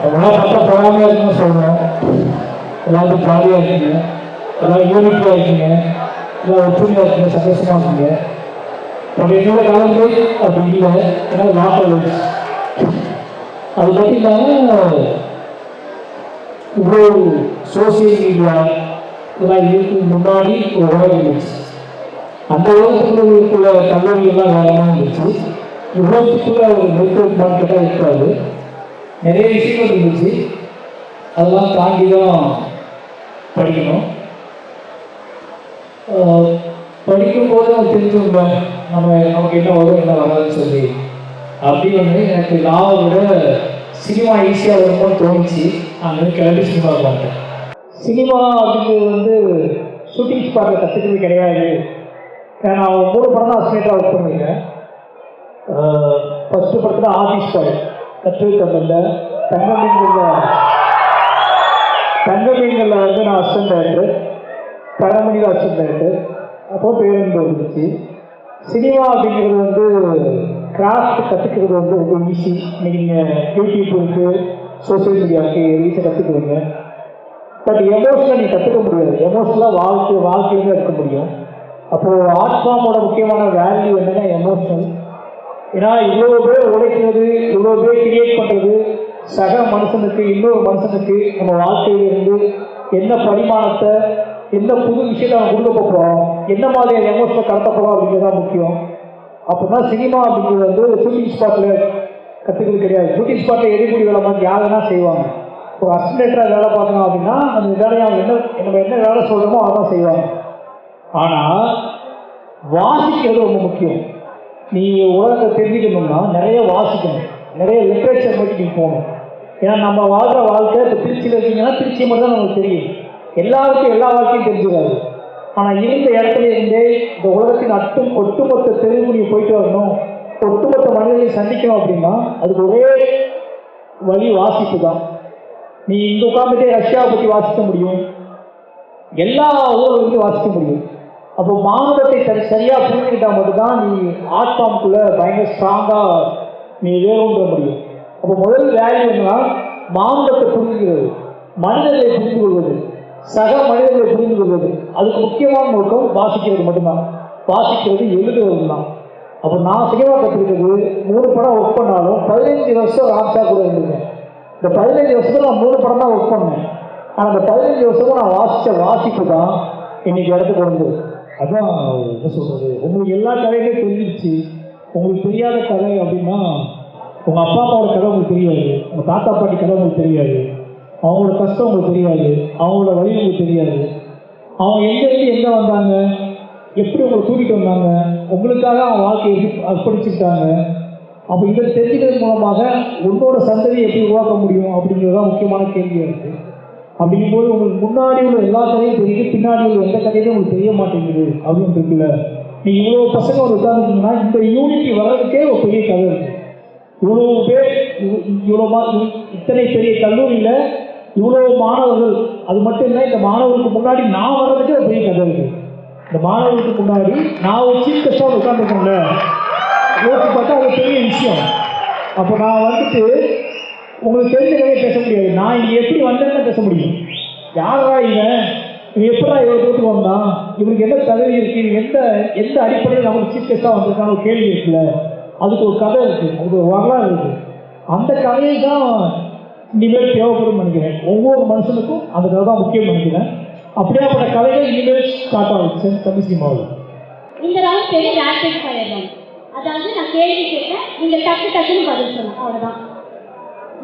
அதெல்லாம் பக்கம் போகாமல் இருக்குன்னு சொல்கிறேன். எல்லாரும் ஜாலியாக இருக்கீங்க, எல்லாம் யூனிட்டியாக இருக்கீங்க, எல்லாம் ஒற்றுமையாக இருக்கீங்க, சந்தோஷமாக இருக்கீங்க. பட் என்னோட காலங்கள் அப்படி இல்லை. ஏன்னா லாக்டவுன் அது மட்டும் இல்லாமல் இவ்வளோ சோசியல் மீடியா இதெல்லாம் இதுக்கு முன்னாடி ஒரு உலகம் இருந்துச்சு. அந்த உலகத்துக்குள்ள கல்லூரியெல்லாம் வேலையாக இருந்துச்சு. இவ்வளோத்துக்குள்ள ஒரு நெட்வொர்க் மார்க்கெட்டாக இருக்காது. நிறைய விஷயங்கள் இருந்துச்சு. அதெல்லாம் தாண்டி தான் படிக்கணும். படிக்கும்போது அது தெரிஞ்சுங்க நமக்கு என்ன வரும் என்ன வராதுன்னு சொல்லி. அப்படி வந்து எனக்கு லாவை விட சினிமா ஈஸியாக வரும்போது தோணுச்சு. நான் வந்து கிளம்பி சினிமா பார்த்தேன். சினிமா அப்படிங்கிறது வந்து ஷூட்டிங் ஸ்பாட்டில் கற்றுக்கிறது கிடையாது. நான் 3 படம் தான் அஸ்மேட்டாக ஒர்க் பண்ணியிருக்கேன். ஃபஸ்ட்டு படத்தில் ஆஃபீஸ் பாய், கற்று தமிழில், தங்கமீன்களில் வந்து நான் அசிஸ்டன்ட் டைரக்டர், கரமணியில் அசிஸ்டன்ட் டைரக்டர். அப்போது பேருந்து வந்துச்சு. சினிமா அப்படிங்கிறது வந்து கிராஃப்ட் கற்றுக்கிறது வந்து ரொம்ப ஈஸி. இன்றைக்கி நீங்கள் யூடியூப் இருக்குது, சோசியல் மீடியாவுக்கு ஈஸியாக கற்றுக்குவீங்க. பட் எமோஷனலாக நீங்கள் கற்றுக்க முடியாது. எமோஷனலாக வாழ்க்கையிலேருந்து இருக்க முடியும். அப்போது ஆர்ட் ஃபார்மோட முக்கியமான வேல்யூ என்னென்னா எமோஷனல். ஏன்னா இவ்வளோ பேர் உழைக்கிறது, இவ்வளோ பேர் கிரியேட் பண்ணுறது, சக மனுஷனுக்கு இன்னொரு மனுஷனுக்கு நம்ம வாழ்க்கையிலிருந்து என்ன பரிமாணத்தை, என்ன புது விஷயத்தை நம்ம கொடுக்க போகிறோம், என்ன மாதிரியான எமோஷனை கடத்த போகிறோம் அப்படிங்கிறது தான் முக்கியம். அப்படின்னா சினிமா அப்படிங்கிறது வந்து ஷூட்டிங் ஸ்பாட்டில் கற்றுக்கிறது கிடையாது. ஷூட்டிங் ஸ்பாட்டில் எரிபொடி வேலை மாதிரி யாருன்னா செய்வாங்க. ஒரு அசிஸ்டண்ட்டாக வேலை பார்க்கணும் அப்படின்னா அந்த வேலையை நம்ம என்ன வேலை சொல்கிறோமோ அதான் செய்வாங்க. ஆனால் வாசிக்கிறது ரொம்ப முக்கியம். நீ உலகத்தை தெரிஞ்சுக்கணும்னா நிறைய வாசிக்கணும், நிறைய லிட்ரேச்சர் பற்றி நீ போகணும். ஏன்னா நம்ம வாழ்கிற வாழ்க்கை இப்போ திருச்சியில் இருக்கீங்கன்னா திருச்சி மட்டும் தான் நமக்கு தெரியும். எல்லாருக்கும் எல்லா வாழ்க்கையும் தெரிஞ்சுக்காது. ஆனால் இருந்த இடத்துல இருந்தே இந்த உலகத்தின் ஒட்டுமொத்த தெருவுக்கு நீ போயிட்டு வரணும், ஒட்டுமொத்த மனிதர்களை சந்திக்கணும் அப்படின்னா அதுக்கு ஒரே வழி வாசிப்பு தான். நீ இங்கே உட்காந்துட்டே ரஷ்யாவை பற்றி வாசிக்க முடியும், எல்லா ஊர்களுக்கும் வாசிக்க முடியும். அப்போ மானுடத்தை சரியாக புரிஞ்சுக்கிட்டால் மட்டும்தான் நீ ஆர்ட் ஃபார்முக்குள்ளே பயங்கர ஸ்ட்ராங்காக நீ வேறுன்ற முடியும். அப்போ முதல் வேல்யூ என்னன்னா மானுடத்தை புரிஞ்சுக்கிறது, மனிதர்களை புரிந்து கொள்வது, சக மனிதர்களை புரிந்து கொள்வது. அதுக்கு முக்கியமான நோக்கம் வாசிக்கிறது மட்டும்தான். வாசிக்கிறது எழுதுறது தான். அப்போ நான் சினிமா கற்றுக்கிறது 3 படம் ஒர்க் பண்ணாலும் 15 வருஷம் ராம்சா கூட இருந்திருக்கேன். இந்த 15 வருஷத்தில் நான் 3 படம் தான் ஒர்க் பண்ணேன். ஆனால் அந்த 15 வருஷமும் நான் வாசிப்பு தான் இன்னைக்கு இடத்துக்கு வந்து. அதான் என்ன சொல்கிறது, உங்களுக்கு எல்லா கதையுமே தெரிஞ்சிருச்சு. உங்களுக்கு தெரியாத கதை அப்படின்னா உங்கள் அப்பா அம்மாவோட கதை உங்களுக்கு தெரியாது, உங்கள் தாத்தா பாட்டி கதை உங்களுக்கு தெரியாது, அவங்களோட கஷ்டம் உங்களுக்கு தெரியாது, அவங்களோட வழி உங்களுக்கு தெரியாது, அவங்க எங்கேருந்து எங்கே வந்தாங்க, எப்படி உங்களை தூக்கிட்டு வந்தாங்க, உங்களுக்காக அவங்க வாழ்க்கையை எப்படி அர்ப்பணிச்சுட்டாங்க. அப்போ இதை தெரிஞ்சுக்கிறது மூலமாக உன்னோட சந்ததியை எப்படி உருவாக்க முடியும் அப்படிங்கிறது தான் முக்கியமான கேள்வியாக இருக்குது. அப்படிங்கும்போது உங்களுக்கு முன்னாடி உள்ள எல்லா கதையும் தெரியுது, பின்னாடி உள்ள எந்த கதையுமே உங்களுக்கு தெரிய மாட்டேங்குது அப்படின்னு இருக்குல்ல. நீங்கள் இவ்வளோ பசங்க ஒரு உட்காந்துருந்தீங்கன்னா இந்த யூனிட்டி வர்றதுக்கே ஒரு பெரிய கதை இருக்குது. இவ்வளோ பேர், இத்தனை பெரிய கல்லூரியில் இவ்வளோ மாணவர்கள், அது மட்டும் இல்லை இந்த மாணவர்களுக்கு முன்னாடி நான் வர்றதுக்கே ஒரு பெரிய கதை இருக்குது. இந்த மாணவர்களுக்கு முன்னாடி நான் ஒரு சீஃப் கெஸ்டாக உட்காந்துருக்கேன்ல, யோசிச்சு பார்த்தா அது பெரிய விஷயம். அப்போ நான் வந்துட்டு உங்களுக்கு தெரிஞ்ச கதையை பேச முடியாது. நான் இங்கே எப்படி வந்தேன்னு பேச முடியும். யாரா இவன் எப்படா இவ்வளோ தூரத்துக்கு வந்தான், இவனுக்கு எந்த தகுதி இருக்குது, எந்த அடிப்படையில் நமக்கு சீஃப் கெஸ்டாக வந்திருக்கான ஒரு கேள்வி இருக்குல்ல. அதுக்கு ஒரு கதை இருக்குது, அதுக்கு ஒரு வரலாறு இருக்குது. அந்த கதையை தான் இனிமேல் தேவைப்படும் நினைக்கிறேன். ஒவ்வொரு மனுஷனுக்கும் அந்த கதை தான் முக்கியம் நினைக்கிறேன். அப்படியாப்பட்ட கதைகள் இனிமேல் ஸ்டார்ட் ஆகுது தமிழ் சினிமாவில். இந்த ரவுண்ட் பேர் ரேபிட் ஃபயர் ரவுண்ட். அதாவது நான் கேள்வி கேட்டேன், நீங்கள் டக்குன்னு பதில் சொல்லணும், அவ்வளோதான்.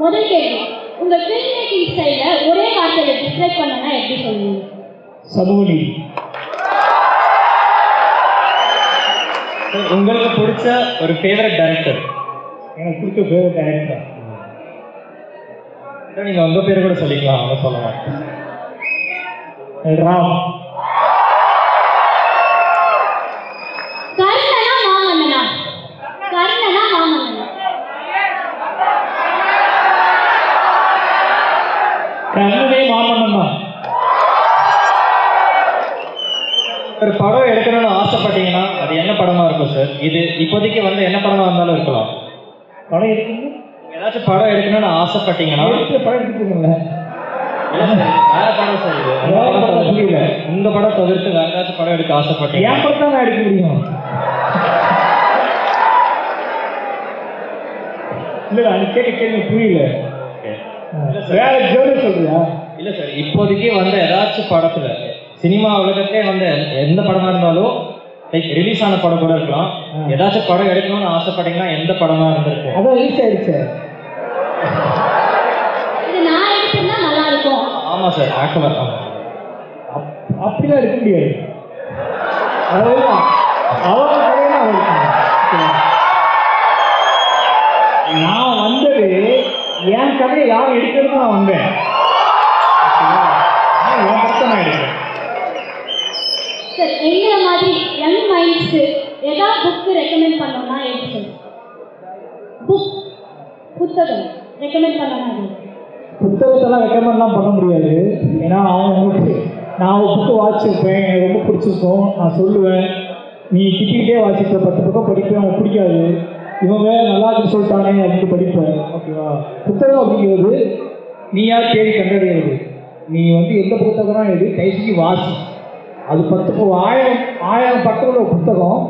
முதல் கேள்வி, உங்கள் ஃபில்ம் மேக்கிங் ஸ்டைலில் ஒரே வார்த்தையில் டிஸ்கிரைப் பண்ணனா எப்படி சொல்லுவீங்க? சமூக நீதி. உங்களுக்கு பிடிச்ச ஒரு ஃபேவரட் டைரக்டர்? எனக்கு பிடிச்ச ஃபேவரட் டைரக்டர் நீங்கள் உங்கள் பேர் கூட சொல்லிக்கலாம், அவங்க சொல்லலாம். ராம். கர்ணனா மாமன்னனா? கர்ணனா மாமன்னனா? கர்ணனே மாமன்னன் தான். ஒரு படம் எடுக்கணும்னு ஆசைப்பட்டீங்கன்னா அது என்ன படமா இருக்கும் சார்? இது இப்போதைக்கு வந்து என்ன படமா இருந்தாலும் இருக்கலாம். படம் இருக்குங்க, ஏதாச்சும் படம் எடுக்கணும்னு ஆசைப்பட்டீங்கன்னா படம் எடுத்துருக்கீங்களா? இல்ல சார், வேற படம் சார் இது. புரியல. உங்க படம் தவிர்த்து வேற ஏதாச்சும் படம் எடுக்க ஆசைப்பட்டீங்க? என் படம் தான் நான் எடுக்க முடியும். இல்ல அது கேள்வி புரியல. வேற ஜோடி சொல்றியா? இல்ல சார், இப்போதைக்கு வந்து ஏதாச்சும் படத்துல சினிமா உலகத்திலே வந்து எந்த படமா இருந்தாலும் லைக் ரிலீஸ் ஆன படம் கூட இருக்கலாம், ஏதாச்சும் படம் எடுக்கணும்னு ஆசைப்பட்டீங்கன்னா எந்த படமா இருந்திருக்கும்? அதான் ரிலீஸ் ஆயிடுச்சு. இது நான் எடுத்தா நல்லா இருக்கும். ஆமா சார், ஆக்சுவலா அப்படிலாம் எடுக்க முடியாது. அதாவது அவங்க கதையை நான் வந்தது என் கதையை யார் எடுக்கிறது நான் வந்தேன். என் படத்தை நான் எடுக்கிறேன். சார் எங்களை மாதிரி யங் மைண்ட்ஸு ஏதாவது புக்கு ரெக்கமெண்ட் பண்ணோம்னா எது சார்? புத்தகம் ரெக்கமெண்ட் பண்ணோம்னா புத்தகத்தெல்லாம் ரெக்கமெண்ட்லாம் பண்ண முடியாது. ஏன்னா அவங்களுக்கு நான் ஒரு புக்கு வாசிச்சிருப்பேன், எனக்கு ரொம்ப பிடிச்சிருக்கும், நான் சொல்லுவேன், நீ திட்டிகிட்டே வாசிப்ப 10 பக்கம் படிப்பேன், அவன் பிடிக்காது, இவங்க நல்லா இருக்கு சொல்லிட்டானே அப்படின்னு படிப்பேன். ஓகேவா? புத்தகம் அப்படிங்கிறது நீ யார் தேடி கண்டறிகிறது. நீ வந்து எந்த புத்தகம் எது கைசிக்கு வாசி. அது 1000 பக்கம் உள்ள புத்தகம்.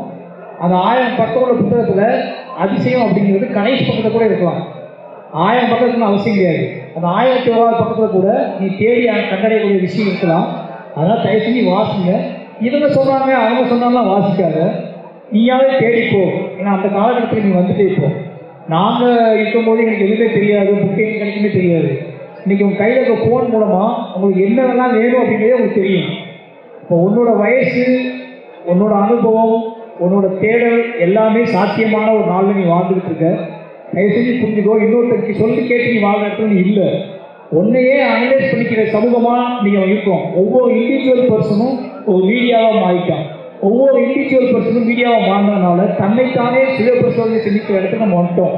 அந்த 1000 பக்கம் உள்ள புத்தகத்தில் அதிசயம் அப்படிங்கிறது கடைசி பக்கத்தில் கூட இருக்கலாம். 1000 பக்கத்துக்கு அவசியம் கிடையாது. அந்த 1001 பக்கத்தில் கூட நீ தேடி கண்டறியக்கூடிய விஷயம் இருக்கலாம். அதனால் தயவு செஞ்சு வாசிங்க. இவங்க சொன்னாங்க அவங்க சொன்னாலும் வாசிக்காத, நீயாவே தேடிப்போ. ஏன்னா அந்த காலகட்டத்தில் நீ வந்துட்டே இப்போ. நாங்கள் இருக்கும்போது எனக்கு எதுவுமே தெரியாது, புக்கு எங்கே கிடைக்குமே தெரியாது. இன்றைக்கி உங்கள் கையில் இருக்க ஃபோன் மூலமாக உங்களுக்கு என்னென்னலாம் வேணும் அப்படிங்கிறதே உங்களுக்கு தெரியும். இப்போ உன்னோட வயசு, உன்னோட அனுபவம், உன்னோட தேடல் எல்லாமே சாத்தியமான ஒரு நாளில் நீ வாழ்ந்துக்கிட்டு இருக்க. தயவு செஞ்சு புரிஞ்சுக்கோ. இன்னொருத்தருக்கு சொல்லி கேட்டு நீ வாழ்ற இடத்துல நீ இல்லை. ஒன்றையே அனலைஸ் பண்ணிக்கிற சமூகமாக நீங்கள் இருக்கோம். ஒவ்வொரு இண்டிவிஜுவல் பர்சனும் ஒரு மீடியாவாக மாறிட்டான். ஒவ்வொரு இண்டிவிஜுவல் பர்சனும் மீடியாவை மாறினதுனால தன்னைத்தானே சுய பரிசோதனை செஞ்சுக்கிற இடத்துல நம்ம வந்துட்டோம்.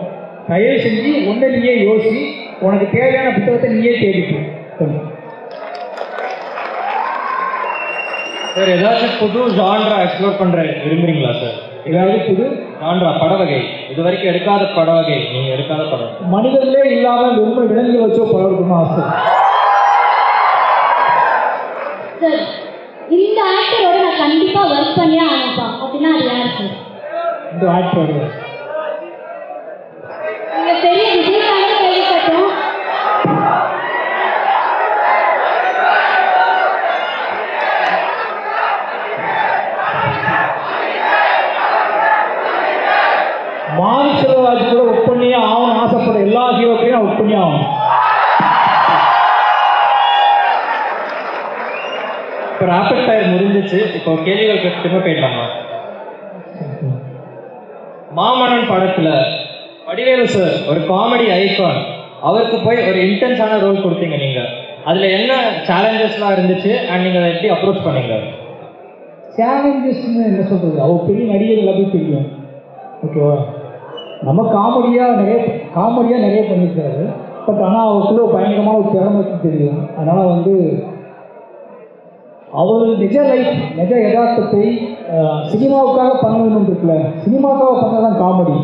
தயவு செஞ்சு ஒன்றை நீயே யோசி, உனக்கு தேவையான புத்தகத்தை நீயே தேடிக்கும். சார் ஏதாச்சும் புது ஜான்ரா எக்ஸ்ப்ளோர் பண்ற விரும்புறீங்களா சார்? ஏதாவது புது ஜான்ரா பட வகை, இது வரைக்கும் எடுக்காத பட வகை, நீங்க எடுக்காத படம்? மனிதர்களே இல்லாமல் ரொம்ப விலங்குகள் வச்சோ படம் எடுக்கணும்னு ஆசை. சார் இந்த ஆக்டரோட நான் கண்டிப்பா ஒர்க் பண்ணியே ஆகணும்ப்பா அப்படின்னா அது யார் சார்? இந்த ஆக்டர் நீங்க பெரிய விஜயகாந்த் கேள்விப்பட்டோம். மாரிசெல்வராஜ் கூட ஒர்க் பண்ணியே ஆகணும்னு ஆசைப்படுற எல்லா ஹீரோக்களையும் நான் ஒர்க் பண்ணி ஆகணும். இப்போ ராபிட் ஃபயர் முடிஞ்சிச்சு, இப்போ கேள்விகள் திரும்ப போயிடலாமா? மாமன்னன் படத்துல வடிவேலு சார் ஒரு காமெடி ஐகான், அவருக்கு போய் ஒரு இன்டென்ஸான ரோல் கொடுத்தீங்க நீங்க. அதுல என்ன சேலஞ்சஸ்லாம் இருந்துச்சு அண்ட் நீங்க அதை எப்படி அப்ரோச் பண்ணீங்க? சேலஞ்சஸ்ன்னு என்ன சொல்றது, அவர் பெரிய நடிகர் எல்லாத்தையும் தெரியும். ஓகேவா? நம்ம காமெடியாக நிறைய பண்ணியிருக்காரு. பட் ஆனால் அவருக்குள்ள ஒரு பயங்கரமான ஒரு திறமை தெரியும். அதனால் வந்து அவர் நிஜ யதார்த்தத்தை சினிமாவுக்காக பண்ணணும்னு இருக்குல்ல, சினிமாவுக்காக பண்ணதான் காமெடி.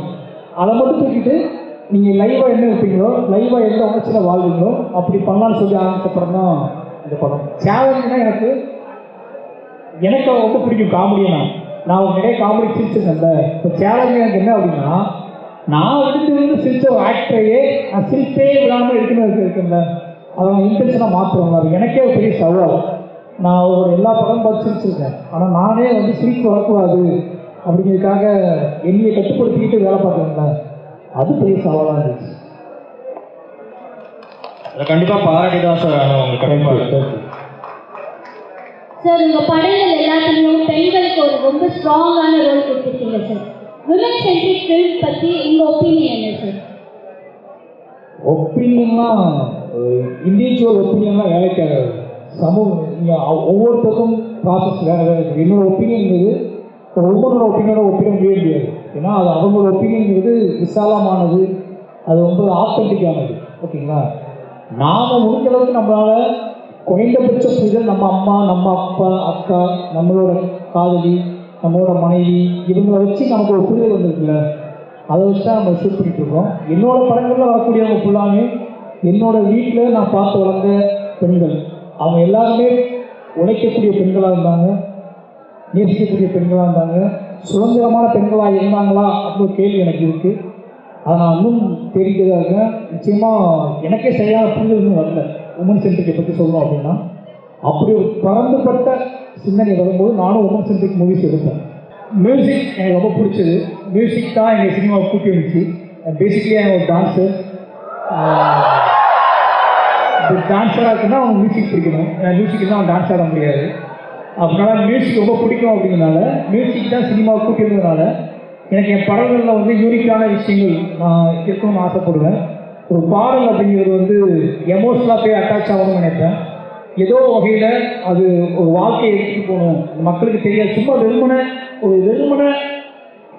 அதை மட்டும் தூக்கிட்டு நீங்கள் லைவாக என்ன இருப்பீங்களோ, லைவாக எந்த உணர்ச்சியில் வாழ்வீங்களோ அப்படி பண்ணலான்னு சொல்லி ஆரம்பிச்சப்பறம் தான் இந்த படம். சேலஞ்சுனா எனக்கு ரொம்ப பிடிக்கும் காமெடியை. நான் நிறைய காமெடி சிரிச்சிருந்தேன்ல. இப்போ சேலஞ்சு எனக்கு என்ன அப்படின்னா, நான் விழுந்து சிரிச்ச ஒரு ஆக்டரையே நான் சிரிப்பே விடாமல் இருக்குன்னு அதை இன்டென்ஷனாக மாற்றுவாங்க. அது எனக்கே ஒரு பெரிய சவால். நான் ஒரு எல்லா படம் பார்த்து சிரிச்சிருக்கேன். ஆனால் நானே வந்து சிரிப்பு வரக்கூடாது அப்படிங்கிறதுக்காக என்னையை கட்டுப்படுத்திக்கிட்டு வேலை பார்க்குறேன்ல, அது பெரிய சவாலாக இருந்துச்சு. கண்டிப்பாக பாராட்டி தான் சார் வேணும் உங்களுக்கு. கண்டிப்பாக சார் உங்கள் படங்கள் எல்லாத்துலேயும் பெண்களுக்கு ஒரு ரொம்ப ஸ்ட்ராங்கான ரோல் கொடுத்துருக்கீங்க சார். விமன் சென்ட்ரிக் ஃபிலிம் பற்றி உங்கள் ஒப்பீனியன் என்ன சார்? ஒப்பீனியன்லாம் இண்டிவிஜுவல் ஒப்பீனியன்லாம் வேலைக்காக சமூகம் ஒவ்வொருத்தருக்கும் ப்ராசஸ் வேறு வேறு இருக்குது. என்னோட ஒப்பீனியன்ங்கிறது ஒரு உமனோட ஒப்பீனியனோட ஒப்பிட முடியாது. ஏன்னா அது அவங்களோட ஒப்பீனியன்ங்கிறது விசாலமானது, அது ரொம்ப ஆத்தென்டிக்கானது. ஓகேங்களா? நாம் முடிஞ்ச அளவுக்கு நம்மளால் குறைந்தபட்ச புரிதல் நம்ம அம்மா, நம்ம அப்பா, அக்கா, நம்மளோட காதலி, நம்மளோட மனைவி, இவங்களை வச்சு நமக்கு ஒரு புரிதல் வந்துருக்குல்ல, அதை வச்சு தான் நம்ம ஷூட் பண்ணிட்டு இருக்கோம். என்னோட படங்களில் வரக்கூடியவங்க ஃபுல்லாமே என்னோட வீட்டில் நான் பார்த்து வளர்ந்த பெண்கள். அவங்க எல்லாருமே உழைக்கக்கூடிய பெண்களாக இருந்தாங்க, நேசிக்கக்கூடிய பெண்களாக இருந்தாங்க, சுதந்திரமான பெண்களாக இருந்தாங்களா அப்படின்னு கேள்வி எனக்கு இருக்குது. அதை நான் இன்னும் தேடிக்கிட்டே இருக்கேன். நிச்சயமாக எனக்கே சரியான புரிதல் இன்னும் வரல உமன் சென்ட்ரிக்கை பற்றி சொல்லணும் அப்படின்னா. அப்படி ஒரு பறந்துபட்ட சிந்தனை வரும்போது நானும் உமன் சென்ட்ரிக் மூவிஸ் எடுப்பேன். மியூசிக் எனக்கு ரொம்ப பிடிச்சது. மியூசிக் தான் எங்கள் சினிமாவை கூட்டி வந்துச்சு. பேசிக்கலி ஒரு டான்ஸர். டான்ஸராக இருக்குன்னா அவங்க மியூசிக் பிடிக்கணும். மியூசிக் தான் அவன் டான்ஸ் ஆட முடியாது. அதனால மியூசிக் ரொம்ப பிடிக்கும் அப்படிங்கிறனால மியூசிக் தான் சினிமாவை கூட்டி வந்ததுனால எனக்கு என் படங்களில் வந்து யூனிக்கான விஷயங்கள் நான் இருக்கணும்னு ஆசைப்படுவேன். ஒரு பாடல் அப்படிங்கிறது வந்து எமோஷனலாக போய் அட்டாச் ஆகணும்னு நினைப்பேன். ஏதோ வகையில் அது ஒரு வாழ்க்கையை எடுத்துகிட்டு போகணும், மக்களுக்கு தெரியாது. சும்மா வெறுமனை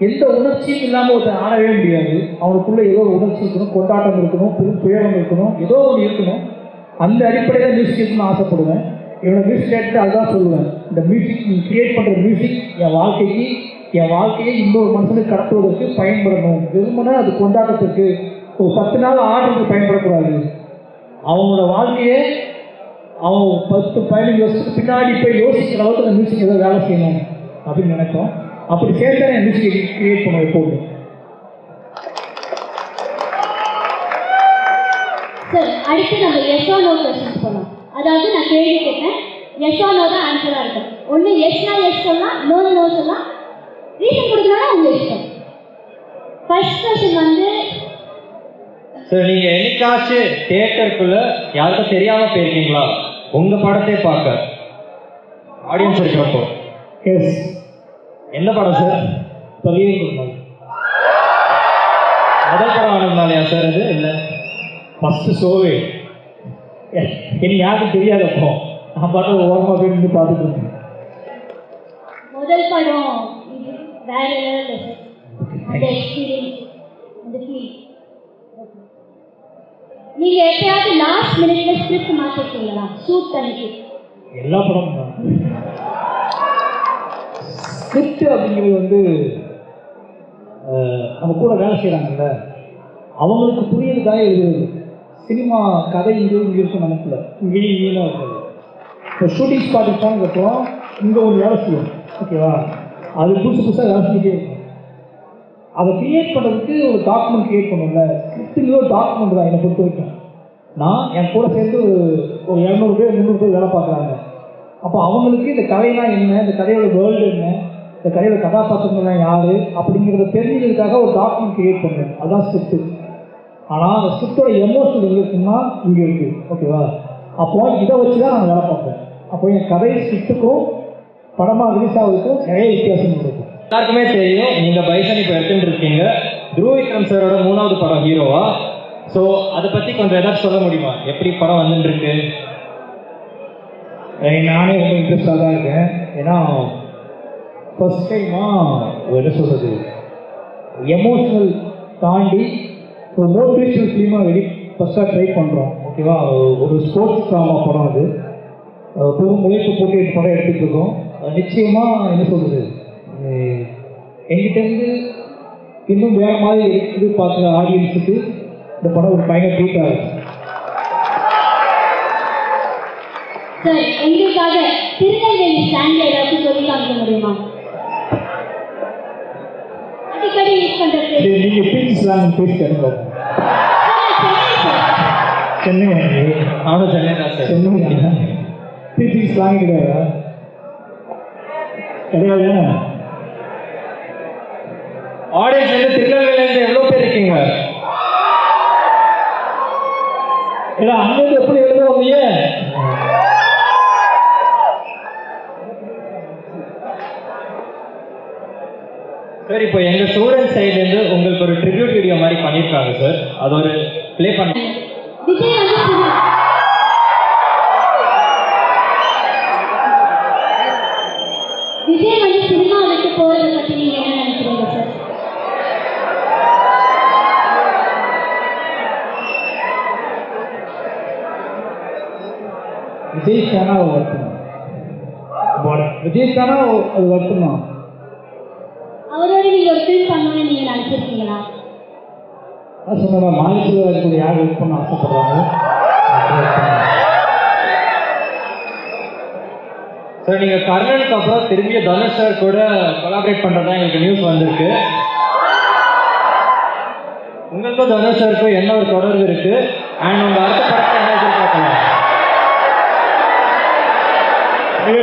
எந்த உணர்ச்சியும் இல்லாமல் ஒருத்தர் ஆடவே முடியாது. அவனுக்குள்ளே ஏதோ ஒரு உணர்ச்சி இருக்கணும், கொண்டாட்டம் இருக்கணும், துயரம் இருக்கணும், ஏதோ ஒன்று இருக்கணும். அந்த அடிப்படையில் மியூசிக் இருக்குன்னு ஆசைப்படுவேன். என்னோட மியூசிக் டேரக்டர் அதுதான் சொல்லுவேன். இந்த மியூசிக் நீ கிரியேட் பண்ணுற மியூசிக் என் வாழ்க்கையை இன்னொரு மனுஷனுக்கு கடத்துவதற்கு பயன்படணும். வெறுமனை அது கொண்டாட்டத்துக்கு ஒரு 10 நாள் ஆடுறதுக்கு பயன்படக்கூடாது. அவங்களோட வாழ்க்கையே அவன் 10-15 வருஷத்துக்கு பின்னாடி போய் யோசிக்கிற அளவுக்கு அந்த மியூசிக் ஏதோ வேலை செய்யணும் அப்படின்னு நினைப்போம். அப்படி சேர்த்து என் மியூசிக்கை கிரியேட் பண்ணுவோம் எப்போதும். சார், அடுத்து நம்ம எஸ் ஆர் நோ கொஸ்டின்ஸ் போகலாம். அதாவது நான் கேள்வி கேட்டேன், எஸ் ஆர் நோ தான் ஆன்சராக இருக்கும். ஒன்று எஸ்னா எஸ் சொல்லலாம், நோன்னு நோ சொல்லலாம். ரீசன் கொடுக்கணும்னா உங்க இஷ்டம். ஃபர்ஸ்ட் கொஸ்டின் வந்து சார், நீங்கள் என்னைக்காச்சும் தியேட்டருக்குள்ள யாருக்கும் தெரியாமல் போயிருக்கீங்களா உங்கள் படத்தை பார்க்க ஆடியன்ஸ் இருக்கிறப்போ? எஸ். எந்த படம் சார்? பரியங்குமார். முதல் படம் ஆனதுனாலயா சார்? அது இல்லை, ஃபஸ்ட்டு ஷோவே எனக்கு யாருக்கும் தெரியாதப்போ நான் பாட்டு ஓரமாக போய் நின்று பார்த்துட்டு இருக்கேன். முதல் படம் இது வேற லெவலில் சார். அந்த எக்ஸ்பீரியன்ஸ், அந்த ஃபீல். நீங்க எப்பயாவது லாஸ்ட் மினிட்ல ஸ்கிரிப்ட் மாத்திருக்கீங்களா ஷூட் பண்ணிட்டு? எல்லா படமும் தான். ஸ்கிரிப்ட் அப்படிங்கிறது வந்து நம்ம கூட வேலை செய்கிறாங்கல்ல, அவங்களுக்கு புரியறதுக்காக எழுதுறது. சினிமா கதை இங்கே இருக்கும், நமக்குள்ள இங்கேயும் இங்கேயும் இருக்காது. இப்போ ஷூட்டிங் ஸ்பாட்டுக்கு போனதுக்கப்புறம் இங்கே ஒரு வேலை செய்யும், ஓகேவா? அது புதுசாக வேலை செஞ்சுட்டே இருக்கும். அதை கிரியேட் பண்ணுறதுக்கு ஒரு டாக்குமெண்ட் கிரியேட் பண்ணல. ஸ்கிரிப்டுலேயே ஒரு டாக்குமெண்ட் தான் என்னை பொறுத்த வரைக்கும். நான் என் கூட சேர்ந்து ஒரு 200 பேர் 300 பேர் வேலை பார்க்குறாங்க. அப்போ அவங்களுக்கு இந்த கதைனா என்ன, இந்த கதையோட வேர்ல்டு என்ன, இந்த கதையோட கதாபாத்திரங்கள்லாம் யார் அப்படிங்கிறத தெரிஞ்சுக்கிறதுக்காக ஒரு டாக்குமெண்ட் கிரியேட் பண்ணுறேன். அதுதான் ஸ்கிரிப்டு. ஆனால் அந்த ஸ்கிரிப்டோட எமோஷனல் எங்கே இருக்குன்னா இங்கே இருக்குது, ஓகேவா? அப்போ இதை வச்சு தான் நான் வேலை பார்ப்பேன். அப்போ என் கதை ஸ்கிரிப்டுக்கும் படமாக ரிலீஸ் ஆகுறதுக்கும் நிறைய வித்தியாசம் இருக்கும். எல்லாருக்குமே தெரியும், நீங்கள் பைசன் இப்போ எடுத்துட்டு இருக்கீங்க. துருவ விக்ரம் சாரோட 3வது படம் ஹீரோவா. ஸோ அதை பற்றி கொஞ்சம் ஏதாச்சும் சொல்ல முடியுமா? எப்படி படம் வந்துட்டுருக்கு? நானே ரொம்ப இன்ட்ரெஸ்டாக தான் இருக்கேன். ஏன்னா ஃபஸ்ட் டைமாக என்ன சொல்கிறது, எமோஷ்னல் தாண்டி ஒரு மோட்டிவேஷனல் ஃபிலிமாக ஃபஸ்ட்டாக ட்ரை பண்ணுறோம், ஓகேவா? ஒரு ஸ்போர்ட்ஸ் ட்ராமா படம். அது பெரும் முயற்சி போட்டு படம் எடுத்துகிட்டு இருக்கோம். நிச்சயமாக என்ன சொல்கிறது, எங்கிட்டேருந்து இன்னும் வேறு மாதிரி எதிர்பார்க்குற ஆடியன்ஸுக்கு இந்த படம் ஒரு பயங்கர ட்ரீட்டாக இருக்கும். சார், எங்களுக்காக திருநெல்வேலி ஸ்லாங்ல ஏதாச்சும் சொல்லி காமிக்க முடியுமா? அடிக்கடி யூஸ் பண்ணுறது. நீங்கள் பீச் ஸ்லாங் பேசி தருங்க. சென்னை நானும் சென்னை தான் சார். சென்னை பீச் ஸ்லாங் கிடையாது. ஆடியன்ஸ் வந்து திருநெல்வேலியிலேருந்து எவ்வளோ பேர் இருக்கீங்க? ஏன்னா அங்கேருந்து எப்படி எழுதுவாங்க? சார், இப்போ எங்கள் ஸ்டூடெண்ட் சைட்லேருந்து உங்களுக்கு ஒரு ட்ரிபியூட் வீடியோ மாதிரி பண்ணியிருக்காங்க சார். அது ஒரு ப்ளே பண்ண. விஜய் வந்து சினிமா விட்டு போறதை பற்றி நீங்க என்ன நினைக்கிறீங்க சார்? விஜய் தானா வருத்தம், விஜய் தானா அது வருத்தம் தான். அவரோட நீங்க ஒரு ஃபில்ம் பண்ணணும்னு நீங்க நினைச்சிருக்கீங்களா? அதான் சொன்ன மாரி செல்வராஜ் யார் ஒர்க் பண்ண ஆசைப்படுறாங்க. சார் நீங்கள் கர்ணனுக்கு அப்புறம் திரும்பிய தனுஷ் சார் கூட கொலாபரேட் பண்ணுறதா எங்களுக்கு நியூஸ் வந்திருக்கு. உங்களுக்கும் தனுஷ் சாருக்கும் என்ன ஒரு தொடர்பு இருக்கு அண்ட் உங்கள் அடுத்த படத்தை என்ன எதிர்பார்க்கலாம்?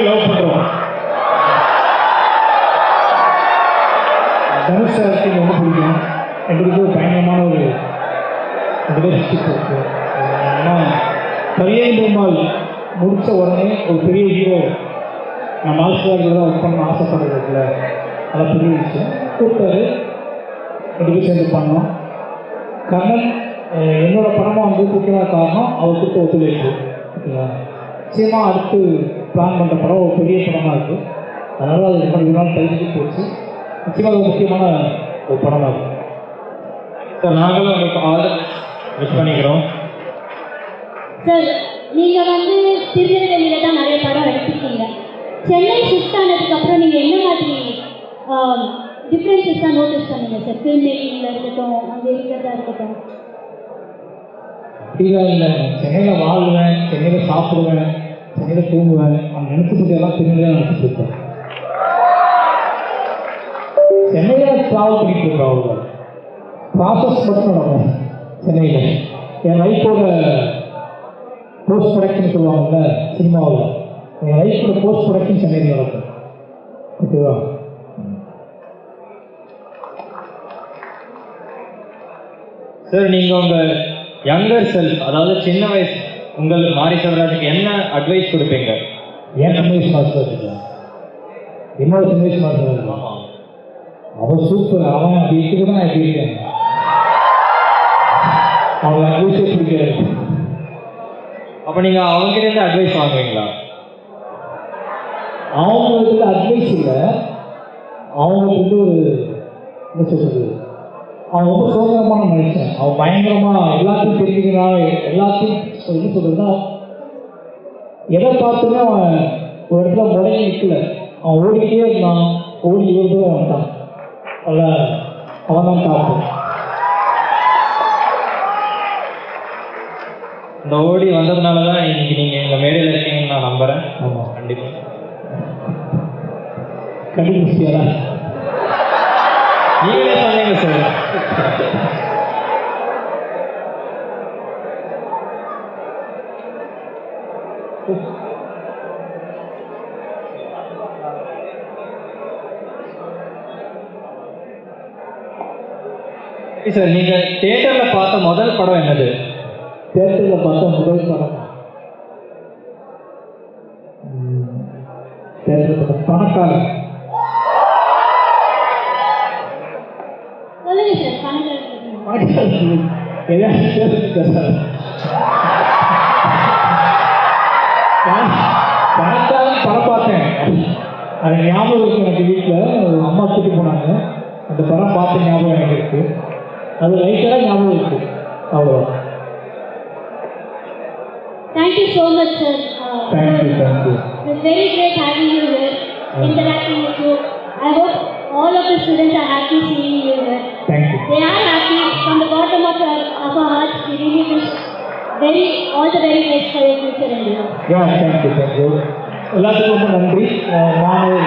லவ் பண்ணுறோம். தனுஷ் சாருக்கு ரொம்ப பிடிக்கும். எங்களுக்கு ஒரு பயங்கரமான ஒரு ரிலேஷன்ஷிப் இருக்கு. ஏன்னா கரியை பெருமாள் முடித்த உடனே ஒரு பெரிய ஹீரோ நான் மால்சுவாரியோட ஒர்க் பண்ண ஆசைப்படுறது இல்லை, அதை பெரிய விஷயம். கூப்பிட்டாரு, ரெண்டு சேர்ந்து பண்ணோம். கர்ணன் என்னோட படமாக வந்து முக்கியமான காரணம் அவர் கொடுத்த ஒத்துழைப்பு. ஓகேங்களா, நிச்சயமாக அடுத்து பிளான் பண்ணுற படம் ஒரு பெரிய படமாக இருக்குது. அதனால் அது ரொம்ப நாள் கைதுக்கு போச்சு. நிச்சயமாக ஒரு முக்கியமான ஒரு படமாக இருக்குது. சார் நாங்களும் உங்களுக்கு ஆல் விஷ் பண்ணிக்கிறோம். சார் நீங்கள் வந்து திருநெல்வேலியில் தான் நிறைய படம் எடுத்துருக்கீங்க. சென்னை ஷிஃப்ட் ஆனதுக்கப்புறம் நீங்கள் என்ன மாதிரி டிஃப்ரென்சஸ்ஸாக நோட்டீஸ் பண்ணீங்க சார்? ஃபில்ம் மேக்கிங்கில் இருக்கட்டும், அங்கே இருக்கிறதா இருக்கட்டும். அப்படிலாம் இல்லை. சென்னையில் வாழ்வேன், சென்னையில் சாப்பிடுவேன், சென்னையில் தூங்குவேன். நான் நினச்சிட்டு எல்லாம் திருநெல்வேலியாக நினச்சிட்டு இருக்கேன். சென்னையில் ட்ராவல் பண்ணிட்டு இருக்கோம். அவ்வளோ ப்ராசஸ் மட்டும் நடக்கும் சென்னையில். என் லைஃபோட போஸ்ட் ப்ரொடக்ஷன் சொல்லுவாங்கல்ல சினிமாவில், என் லைஃபோட போஸ்ட் ப்ரொடக்ஷன் சென்னையில் நடக்கும். ஓகேவா? சார் நீங்கள் உங்கள் யங்கர் செல்ஃப், அதாவது சின்ன வயசு உங்கள் மாரி செல்வராஜுக்கு என்ன அட்வைஸ் கொடுப்பீங்க? ஏன் சின்ன வயசு மாஸ்டர் வச்சுருக்கேன். என்னோட சின்ன வயசு மாஸ்டர் இருக்கான். அவன் சூப்பர். அவன் அப்படி இருக்கு தான் எப்படி இருக்கேன். அவன் அட்வைஸே பிடிக்காது. அப்போ நீங்கள் அவங்ககிட்ட அட்வைஸ் வாங்குவீங்களா? அவங்களுக்கு அட்வைஸ் இல்லை, அவங்களுக்கு வந்து ஒரு என்ன சொல்கிறது, அவன் ரொம்ப சுதந்திரமான மனுஷன். அவன் பயங்கரமாக எல்லாத்தையும் தெரிஞ்சுக்கிறான். எல்லாத்தையும் என்ன சொல்கிறதுனா, எதை பார்த்துமே அவன் ஒரு இடத்துல முடங்கி நிற்கல. அவன் ஓடிக்கிட்டே இருந்தான். ஓடி இவர்தான் வந்துட்டான். அதில் அவன் தான் டாப்பு. இந்த ஓடி வந்ததுனால தான் இன்னைக்கு நீங்கள் எங்கள் மேடையில் இருக்கீங்கன்னு நான் நம்புகிறேன். ஆமாம், கண்டிப்பாக கண்டுபிடிச்சியா? நீங்களே சொன்னீங்க சார். சார் நீங்கள் தியேட்டரில் பார்த்த முதல் படம் என்னது? தேட்டரில் பார்த்தா முதல் படம் தேட்டரில் பார்த்த பணக்காரன். சொல்லுங்கள் சார், பணக்காரன் பணக்காரன் படம் பார்த்தேன். அது ஞாபகம் இருக்கு எனக்கு. வீட்டில் அம்மா கூட்டி போனாங்க. அந்த படம் பார்த்த ஞாபகம் எனக்கு இருக்கு. அது லைட்டாக ஞாபகம் இருக்கு. அவ்வளோ. Thank you so much, sir. Thank you. It's very great having you here, interacting with you. I hope all of the students are happy seeing you here. Thank you. They are happy from the bottom of our hearts. We really wish all the very best for your future endeavors. Yeah, thank you. எல்லாத்துக்கும் ரொம்ப நன்றி. மாணவர்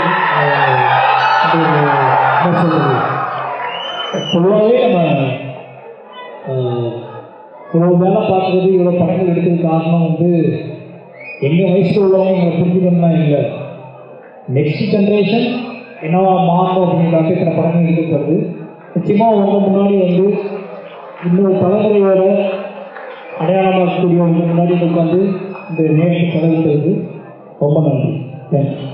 என்ன சொல்றது, பொதுவாகவே நம்ம இவ்வளோ வேலை பார்க்குறது, இவ்வளோ படங்கள் எடுக்கிறது காரணம் வந்து எங்கள் வயசில் உள்ளவங்க எங்களை புரிஞ்சுக்கணும்னா இல்லை, நெக்ஸ்ட் ஜென்ரேஷன் என்னவா மாறணும் அப்படிங்கிறத இத்தனை படங்கள் எடுக்கப்படுது. நிச்சயமாக உங்கள் முன்னாடி வந்து இன்னொரு தலைமுறையோட அடையாளமாக இருக்கக்கூடிய முன்னாடி உட்காந்து இந்த நேரத்தை செலவிட்டது ரொம்ப நன்றி. தேங்க்யூ.